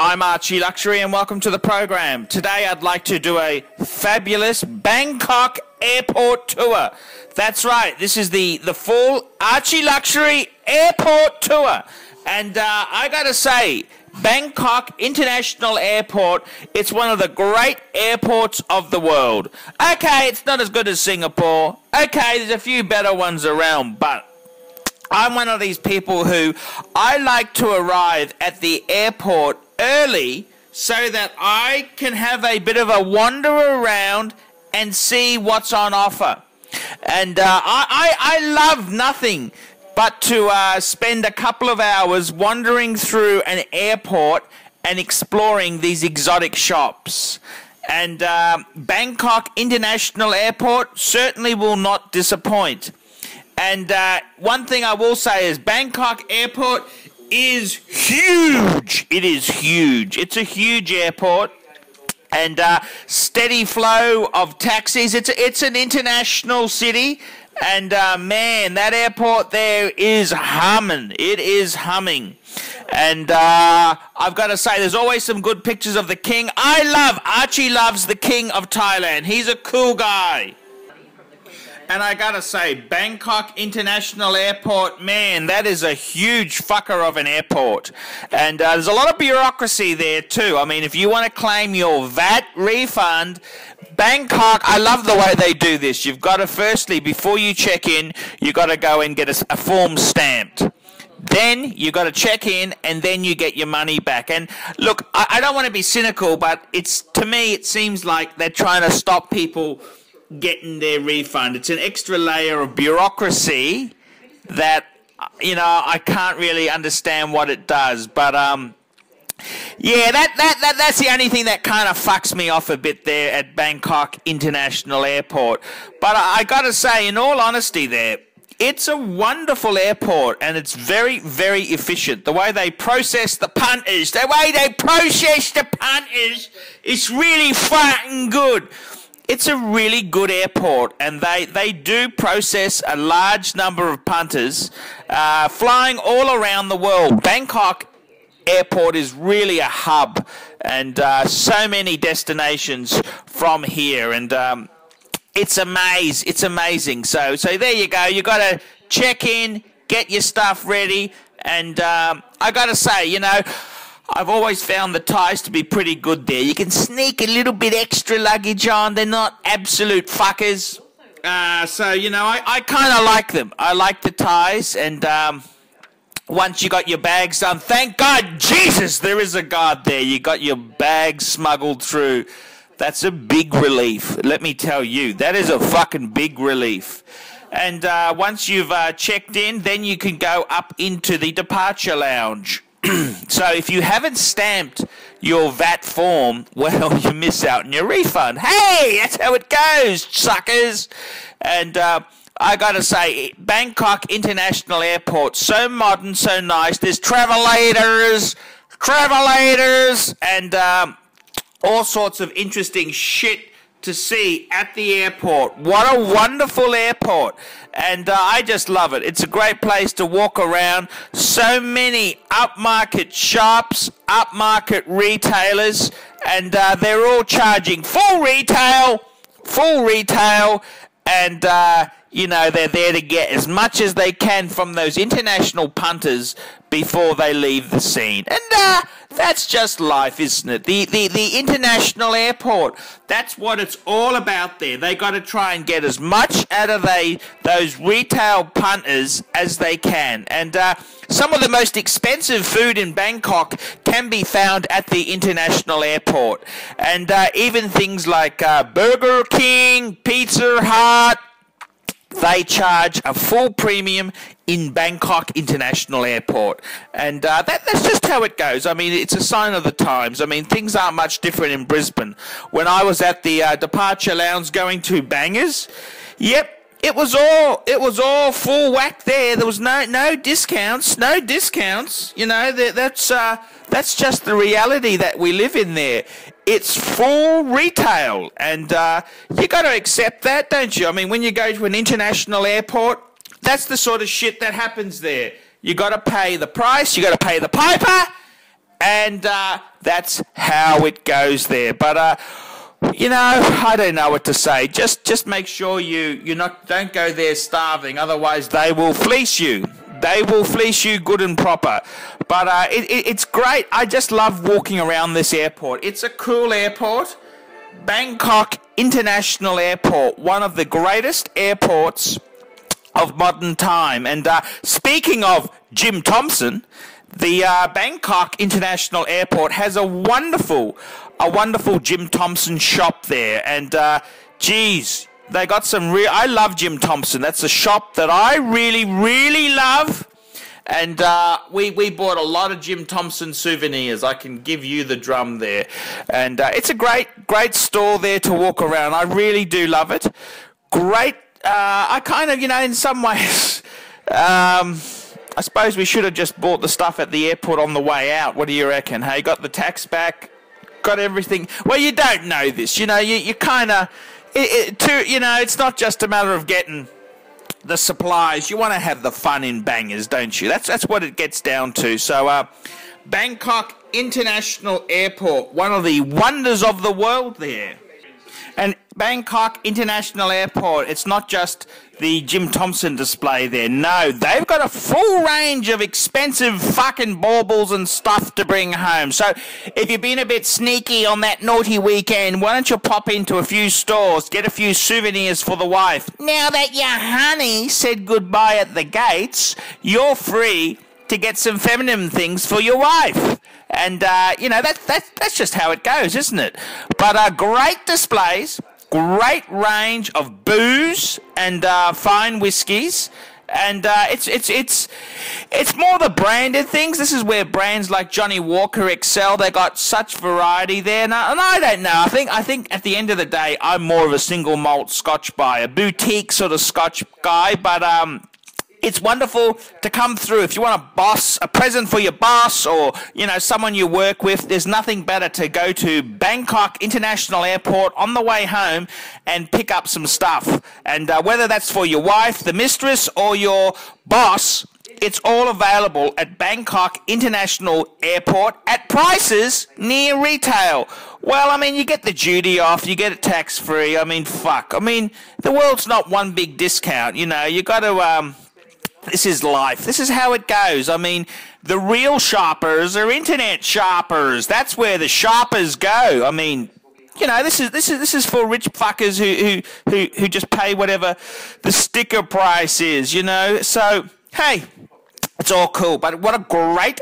I'm Archie Luxury and welcome to the program. Today I'd like to do a fabulous Bangkok airport tour. That's right, this is the full Archie Luxury airport tour. And I gotta say, Bangkok International Airport, it's one of the great airports of the world. Okay, it's not as good as Singapore. Okay, there's a few better ones around, but I'm one of these people who I like to arrive at the airport early so that I can have a bit of a wander around and see what's on offer. And I love nothing but to spend a couple of hours wandering through an airport and exploring these exotic shops. And Bangkok International Airport certainly will not disappoint. And one thing I will say is Bangkok Airport is huge. It is huge. It's a huge airport. And steady flow of taxis. It's an international city. And man, that airport there is humming. It is humming. And I've got to say, there's always some good pictures of the king. Archie loves the king of Thailand. He's a cool guy. And I gotta say, Bangkok International Airport, man, that is a huge fucker of an airport. And there's a lot of bureaucracy there too. I mean, if you want to claim your VAT refund, Bangkok, I love the way they do this. You've got to firstly, before you check in, you've got to go and get a form stamped. Then you got to check in, and then you get your money back. And look, I don't want to be cynical, but to me, it seems like they're trying to stop people getting their refund. It's an extra layer of bureaucracy that, you know, I can't really understand what it does. But yeah, that's the only thing that kind of fucks me off a bit there at Bangkok International Airport. But I gotta say, in all honesty there, it's a wonderful airport and it's very, very efficient. The way they process the punters, it's really fucking good. It's a really good airport, and they do process a large number of punters flying all around the world. Bangkok Airport is really a hub, and so many destinations from here, and it's amazing. So there you go. You got to check in, get your stuff ready, and I got to say, you know, I've always found the Thais to be pretty good there. You can sneak a little bit extra luggage on. They're not absolute fuckers. So, you know, I kind of like them. I like the Thais. And once you got your bags done, thank God, Jesus, there is a guard there. You got your bags smuggled through. That's a big relief. Let me tell you, that is a fucking big relief. And once you've checked in, then you can go up into the departure lounge. So if you haven't stamped your VAT form, well, you miss out on your refund. Hey, that's how it goes, suckers. And I gotta say, Bangkok International Airport, so modern, so nice. There's travelators, and all sorts of interesting shit to see at the airport. What a wonderful airport. And I just love it. It's a great place to walk around. So many upmarket shops, upmarket retailers, and they're all charging full retail, and you know, they're there to get as much as they can from those international punters before they leave the scene. And that's just life, isn't it? The international airport, that's what it's all about there. They got to try and get as much out of those retail punters as they can. And some of the most expensive food in Bangkok can be found at the international airport. And even things like Burger King, Pizza Hut, they charge a full premium in Bangkok International Airport. And that's just how it goes. I mean, it's a sign of the times. I mean, things aren't much different in Brisbane. When I was at the departure lounge going to Bangers, yep, it was all full whack there. There was no discounts. You know, that's just the reality that we live in there. It's full retail, and you got to accept that, don't you? I mean, when you go to an international airport, that's the sort of shit that happens there. You got to pay the price, you got to pay the piper, And that's how it goes there. But I don't know what to say. Just make sure don't go there starving. Otherwise, they will fleece you. They will fleece you good and proper. But it's great. I just love walking around this airport. It's a cool airport. Bangkok International Airport, one of the greatest airports of modern time. And speaking of Jim Thompson, the Bangkok International Airport has a wonderful Jim Thompson shop there. And geez, they got some I love Jim Thompson. That's a shop that I really, really love. And we bought a lot of Jim Thompson souvenirs. I can give you the drum there. And it's a great store there to walk around. I really do love it. Great. I kind of, in some ways, I suppose we should have just bought the stuff at the airport on the way out. What do you reckon? Hey, got the tax back, got everything. Well, you don't know this. You kind of, it's not just a matter of getting the supplies. You want to have the fun in bangers, don't you? That's what it gets down to. So, Bangkok International Airport, one of the wonders of the world there. And Bangkok International Airport, it's not just the Jim Thompson display there. No, they've got a full range of expensive fucking baubles and stuff to bring home. So if you've been a bit sneaky on that naughty weekend, why don't you pop into a few stores, get a few souvenirs for the wife. Now that your honey said goodbye at the gates, you're free to get some feminine things for your wife. And, that's just how it goes, isn't it? But great displays, great range of booze and fine whiskies. And it's more the branded things. This is where brands like Johnny Walker excel. They got such variety there. And I don't know. I think at the end of the day, I'm more of a single malt Scotch buyer, boutique sort of Scotch guy. But it's wonderful to come through. If you want a present for your boss or, someone you work with, there's nothing better to go to Bangkok International Airport on the way home and pick up some stuff. And whether that's for your wife, the mistress, or your boss, it's all available at Bangkok International Airport at prices near retail. Well, you get the duty off, you get it tax-free. Fuck. The world's not one big discount, you got to... This is life. This is how it goes. The real shoppers are internet shoppers. That's where the shoppers go. This is for rich fuckers who just pay whatever the sticker price is, So, hey, it's all cool. But what a great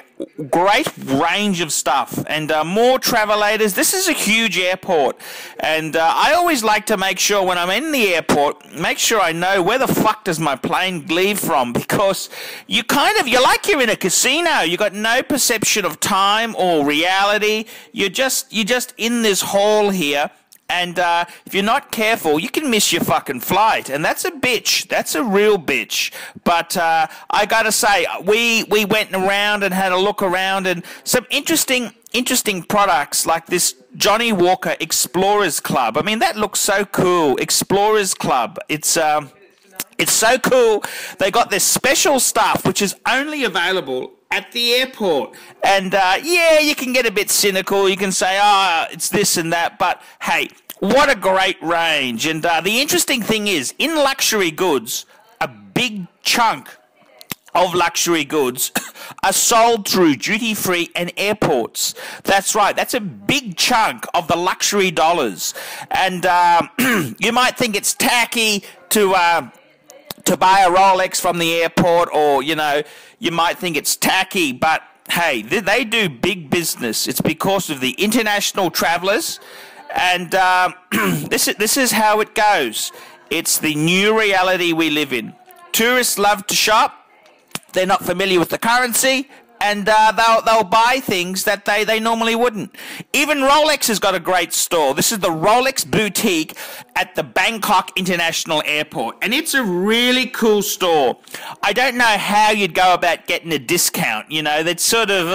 range of stuff. And more travelators. This is a huge airport. And I always like to make sure when I'm in the airport, make sure I know where the fuck does my plane leave from. Because you're like you're in a casino. You got no perception of time or reality. You're just in this hall here. And if you're not careful, you can miss your fucking flight. And that's a bitch. That's a real bitch. But I got to say, we went around and had a look around. And some interesting products like this Johnny Walker Explorers Club. That looks so cool. Explorers Club. It's so cool. They got this special stuff, which is only available at the airport. And you can get a bit cynical. You can say, it's this and that. But hey, what a great range. And the interesting thing is, in luxury goods, a big chunk of luxury goods are sold through duty-free and airports. That's right. That's a big chunk of the luxury dollars. And you might think it's tacky to buy a Rolex from the airport, or, you might think it's tacky, but hey, they do big business. It's because of the international travelers, and this is how it goes. It's the new reality we live in. Tourists love to shop. They're not familiar with the currency, and they'll buy things that they normally wouldn't. Even Rolex has got a great store. This is the Rolex boutique at the Bangkok International Airport, and it's a really cool store. I don't know how you'd go about getting a discount. That's sort of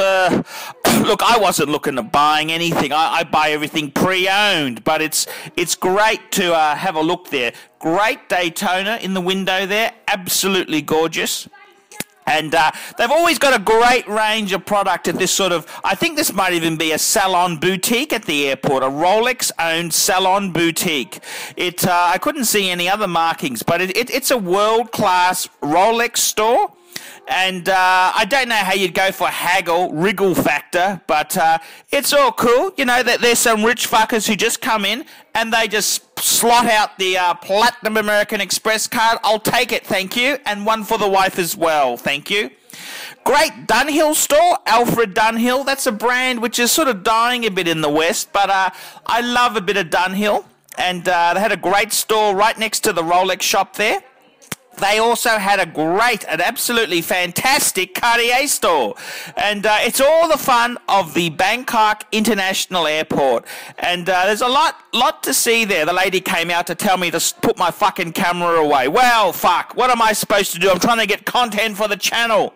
look, I wasn't looking at buying anything. I buy everything pre-owned, but it's great to have a look there. Great Daytona in the window there, absolutely gorgeous. And they've always got a great range of product at this sort of, I think this might even be a salon boutique at the airport, a Rolex-owned salon boutique. I couldn't see any other markings, but it's a world-class Rolex store. And I don't know how you'd go for wriggle factor, but it's all cool. You know, that there's some rich fuckers who just come in and they just slot out the Platinum American Express card. I'll take it, thank you. And one for the wife as well, thank you. Great Dunhill store, Alfred Dunhill. That's a brand which is sort of dying a bit in the West, but I love a bit of Dunhill. And they had a great store right next to the Rolex shop there. They also had an absolutely fantastic Cartier store. And it's all the fun of the Bangkok International Airport. And there's a lot to see there. The lady came out to tell me to put my fucking camera away. Well, fuck, what am I supposed to do? I'm trying to get content for the channel.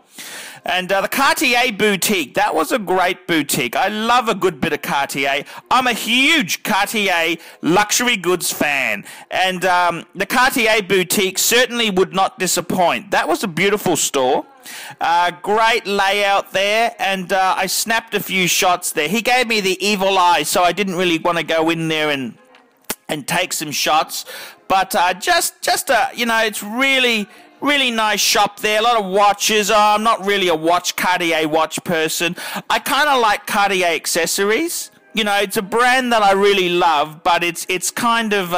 And the Cartier boutique, that was a great boutique. I love a good bit of Cartier. I'm a huge Cartier luxury goods fan. And the Cartier boutique certainly would not disappoint. That was a beautiful store. Great layout there. And I snapped a few shots there. He gave me the evil eye, so I didn't really want to go in there and take some shots. But it's really nice shop there. A lot of watches. I'm not really a Cartier watch person. I kind of like Cartier accessories. You know, it's a brand that I really love, but it's kind of,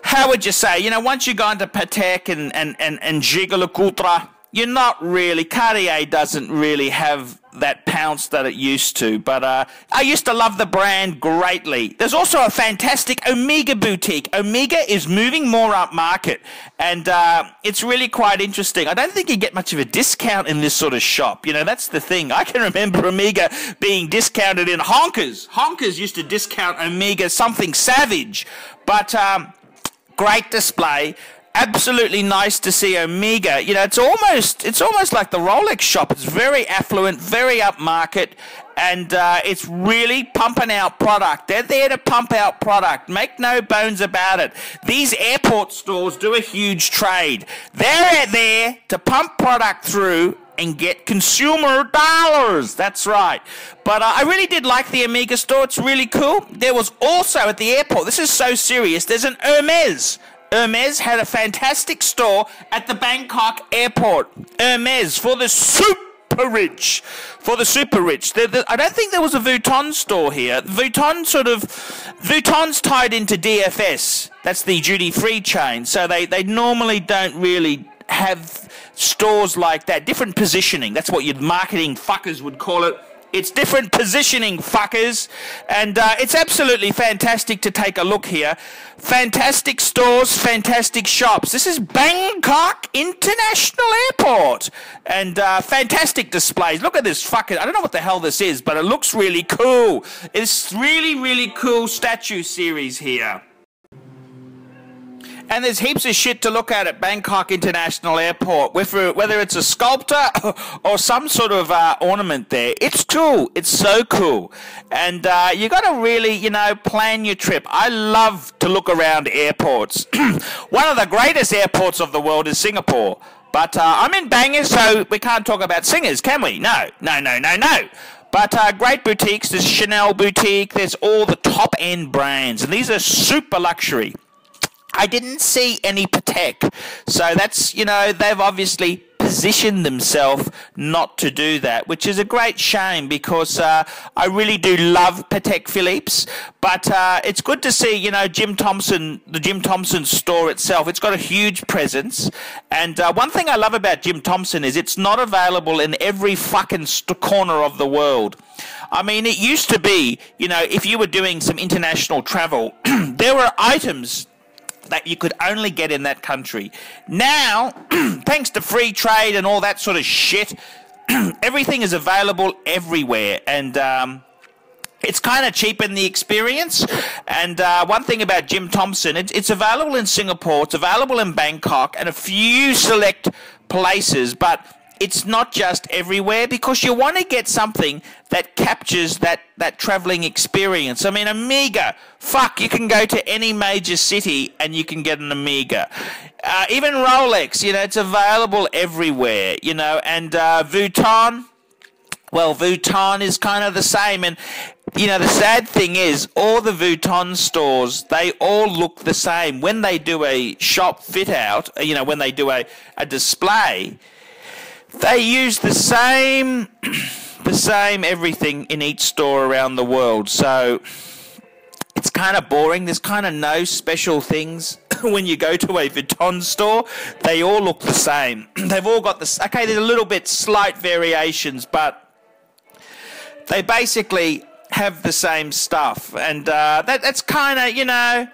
how would you say? You know, once you go into Patek and Giga-Le-Coultre, you're not really, Cartier doesn't really have that pounce that it used to, but I used to love the brand greatly. There's also a fantastic Omega boutique. Omega is moving more up market, and it's really quite interesting. I don't think you get much of a discount in this sort of shop. You know, that's the thing. I can remember Omega being discounted in Honkers. Honkers used to discount Omega something savage, but great display. Absolutely nice to see Omega. You know, it's almost like the Rolex shop. It's very affluent, very upmarket, and it's really pumping out product. They're there to pump out product. Make no bones about it. These airport stores do a huge trade. They're there to pump product through and get consumer dollars. That's right. But I really did like the Omega store. It's really cool. There was also at the airport, this is so serious, there's an Hermes. Hermes had a fantastic store at the Bangkok airport. Hermes for the super rich. For the super rich. I don't think there was a Vuitton store here. Vuitton's tied into DFS. That's the duty-free chain. So they normally don't really have stores like that. Different positioning. That's what your marketing fuckers would call it. It's different positioning, fuckers. And it's absolutely fantastic to take a look here. Fantastic stores, fantastic shops. This is Bangkok International Airport. And fantastic displays. Look at this fucking, I don't know what the hell this is, but it looks really cool. It's really cool statue series here. And there's heaps of shit to look at Bangkok International Airport, whether it's a sculptor or some sort of ornament there. It's cool. It's so cool. And you got to really, you know, plan your trip. I love to look around airports. One of the greatest airports of the world is Singapore. But I'm in Bangor, so we can't talk about singers, can we? No. But great boutiques. There's Chanel boutique. There's all the top-end brands. And these are super luxury. I didn't see any Patek, so that's, you know, they've obviously positioned themselves not to do that, which is a great shame because I really do love Patek Philippe's, but it's good to see, you know, the Jim Thompson store itself. It's got a huge presence, and one thing I love about Jim Thompson is it's not available in every fucking corner of the world. I mean, it used to be, you know, if you were doing some international travel, there were items that you could only get in that country. Now, thanks to free trade and all that sort of shit, everything is available everywhere, and it's kind of cheapened the experience. And one thing about Jim Thompson, it's available in Singapore, it's available in Bangkok, and a few select places, but it's not just everywhere, because you want to get something that captures that traveling experience. I mean, Amiga, fuck, you can go to any major city and you can get an Amiga. Even Rolex, it's available everywhere, and Vuitton, well, Vuitton is kind of the same. And, the sad thing is, all the Vuitton stores, they all look the same. When they do a shop fit out, when they do a display, they use the same everything in each store around the world. So it's kind of boring. There's kind of no special things. When you go to a Vuitton store, they all look the same. They've all got this. Okay, there's a little bit slight variations, but they basically have the same stuff. And that's kind of,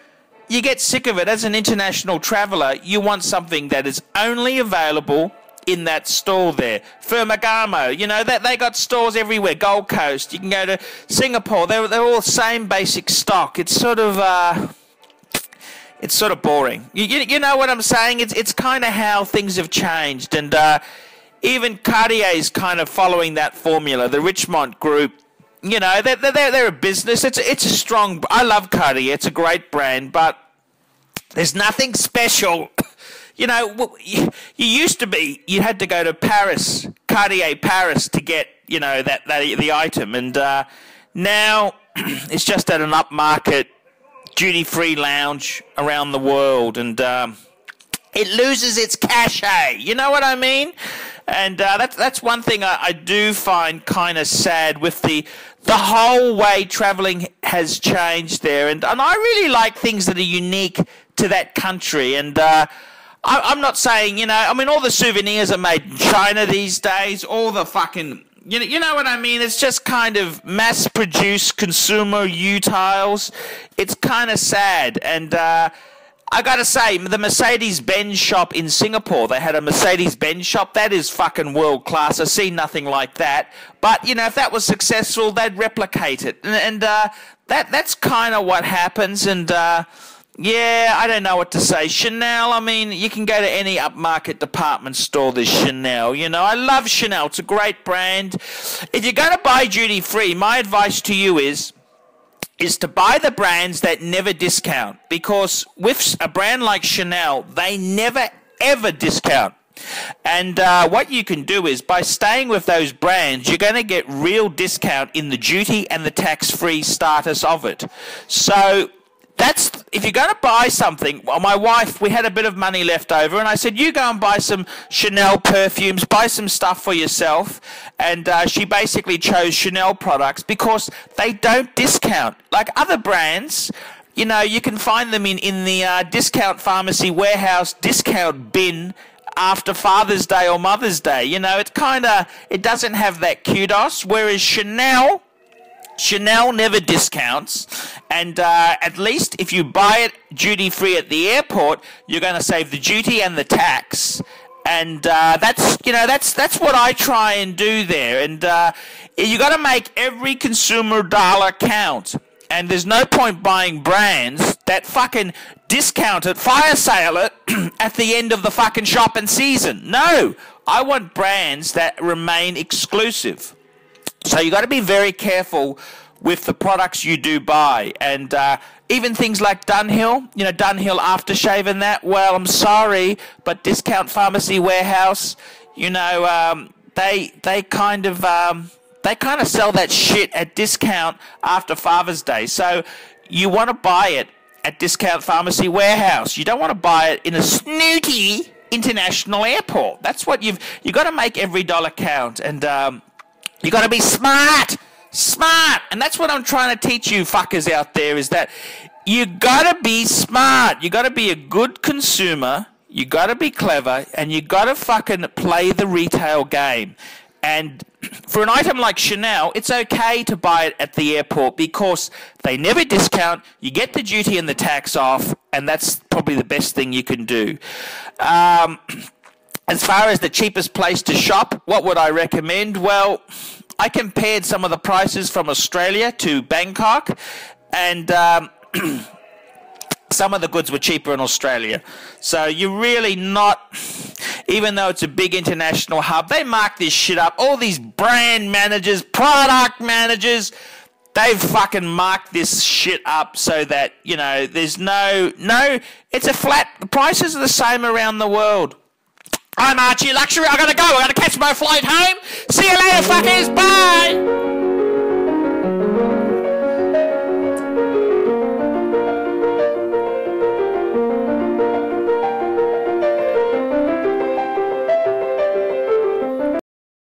you get sick of it. As an international traveller, you want something that is only available in that store there. Ferragamo, they got stores everywhere. Gold Coast, you can go to Singapore. They're all same basic stock. It's sort of boring. You know what I'm saying? It's kind of how things have changed, and even Cartier's kind of following that formula. The Richemont Group, they're a business. It's a strong. I love Cartier. It's a great brand, but there's nothing special. You used to be, you had to go to Paris, Cartier Paris, to get, the item. And now it's just at an upmarket duty-free lounge around the world. And it loses its cachet. You know what I mean? And that's one thing I do find kind of sad with the whole way traveling has changed there. And I really like things that are unique to that country. And I'm not saying, all the souvenirs are made in China these days. All the fucking, you know what I mean? It's just kind of mass-produced consumer utiles. It's kind of sad. And I gotta say, the Mercedes-Benz shop in Singapore, they had a Mercedes-Benz shop. That is fucking world-class. I've seen nothing like that. But, if that was successful, they'd replicate it. And that's kind of what happens. And yeah, I don't know what to say. Chanel, you can go to any upmarket department store, there's Chanel. I love Chanel. It's a great brand. If you're going to buy duty-free, my advice to you is to buy the brands that never discount. Because with a brand like Chanel, they never, ever discount. And what you can do is, by staying with those brands, you're going to get real discount in the duty and the tax-free status of it. So if you're going to buy something, well, my wife, we had a bit of money left over, and I said, you go and buy some Chanel perfumes, buy some stuff for yourself. And she basically chose Chanel products because they don't discount. Like other brands, you can find them in the discount pharmacy warehouse discount bin after Father's Day or Mother's Day. It doesn't have that kudos, whereas Chanel never discounts, and at least if you buy it duty-free at the airport, you're going to save the duty and the tax, and that's what I try and do there. And you got to make every consumer dollar count, and there's no point buying brands that fucking discount it, fire sale it at the end of the fucking shopping season. No, I want brands that remain exclusive. So you got to be very careful with the products you do buy. And even things like Dunhill, Dunhill aftershave and that, well, I'm sorry, but Discount Pharmacy Warehouse, they kind of sell that shit at discount after Father's Day. So you want to buy it at Discount Pharmacy Warehouse. You don't want to buy it in a snooty international airport. That's what you got to make every dollar count. And you got to be smart. And that's what I'm trying to teach you fuckers out there, is that you got to be smart. You got to be a good consumer. You got to be clever, and you got to fucking play the retail game. And for an item like Chanel, it's okay to buy it at the airport because they never discount. You get the duty and the tax off, and that's probably the best thing you can do. As far as the cheapest place to shop, what would I recommend? Well, I compared some of the prices from Australia to Bangkok, and some of the goods were cheaper in Australia. So you're really not... even though it's a big international hub. They mark this shit up. All these brand managers, product managers, they've fucking marked this shit up so that, you know, there's no, it's a flat, the prices are the same around the world. I'm Archie Luxury, I gotta go, I gotta catch my flight home. See you later, fuckers, bye!